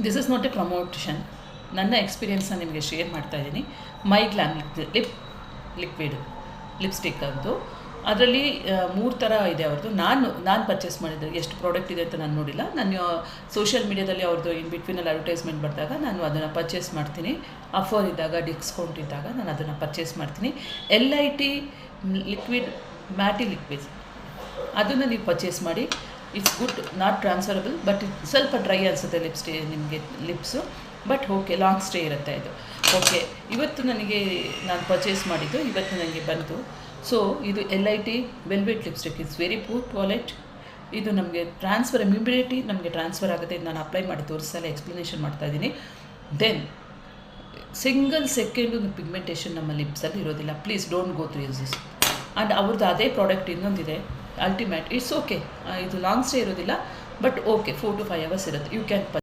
This is not A promotion, ನನ್ನ ಎಕ್ಸ್ಪೀರಿಯೆನ್ಸ್ನ ನಿಮಗೆ share ಮಾಡ್ತಾ ಇದ್ದೀನಿ. ಮೈ ಗ್ಲಾಮ್ ಲಿಕ್ವಿಡ್ ಲಿಪ್ಸ್ಟಿಕ್ ಅದು, ಅದರಲ್ಲಿ 3 ಥರ ಇದೆ ಅವ್ರದ್ದು. ನಾನು ಪರ್ಚೇಸ್ ಮಾಡಿದ್ದು, ಎಷ್ಟು ಪ್ರಾಡಕ್ಟ್ ಇದೆ ಅಂತ ನಾನು ನೋಡಿಲ್ಲ. ನಾನು ಸೋಷಿಯಲ್ ಮೀಡ್ಯಾದಲ್ಲಿ ಅವ್ರದ್ದು ಇನ್ ಬಿಟ್ವೀನಲ್ಲಿ ಅಡ್ವರ್ಟೈಸ್ಮೆಂಟ್ ಬಂದಾಗ ನಾನು ಅದನ್ನು ಪರ್ಚೇಸ್ ಮಾಡ್ತೀನಿ. ಆಫರ್ ಇದ್ದಾಗ, ಡಿಸ್ಕೌಂಟ್ ಇದ್ದಾಗ ನಾನು ಅದನ್ನು ಪರ್ಚೇಸ್ ಮಾಡ್ತೀನಿ. LIT ಲಿಕ್ವಿಡ್ ಮ್ಯಾಟಿ ಲಿಕ್ವಿಡ್, ಅದನ್ನು ನೀವು ಪರ್ಚೇಸ್ ಮಾಡಿ. It's good, not transferable, but ಸ್ವಲ್ಪ ಡ್ರೈ ಅನಿಸುತ್ತೆ ನಿಮಗೆ lips, but okay, long stay ಇರುತ್ತೆ ಇದು. ಓಕೆ, ಇವತ್ತು ನಾನು ಪರ್ಚೇಸ್ ಮಾಡಿದ್ದು ಇವತ್ತು ನನಗೆ ಬಂತು. ಸೊ ಇದು LIT velvet lipstick. It's very poor quality. ಇದು ನಮಗೆ ಇಮಿಡಿಯೇಟ್ಲಿ ನಮಗೆ ಟ್ರಾನ್ಸ್ಫರ್ ಆಗುತ್ತೆ. ಇದು ನಾನು ಅಪ್ಲೈ ಮಾಡಿ ತೋರಿಸಲ್ಲ, ಎಕ್ಸ್ಪ್ಲನೇಷನ್ ಮಾಡ್ತಾ ಇದ್ದೀನಿ. ದೆನ್ ಸಿಂಗಲ್ ಸೆಕೆಂಡು ಪಿಗ್ಮೆಂಟೇಷನ್ ನಮ್ಮ ಲಿಪ್ಸಲ್ಲಿ ಇರೋದಿಲ್ಲ. Please don't go through use this. And ಅವ್ರದ್ದು ಅದೇ ಪ್ರಾಡಕ್ಟ್ ಇನ್ನೊಂದಿದೆ, ಅಲ್ಟಿಮೇಟ್. ಇಟ್ಸ್ ಓಕೆ, ಇದು ಲಾಂಗ್ ಸ್ಟೇ ಇರೋದಿಲ್ಲ, ಬಟ್ ಓಕೆ, 4 to 5 hours ಇರುತ್ತೆ. You can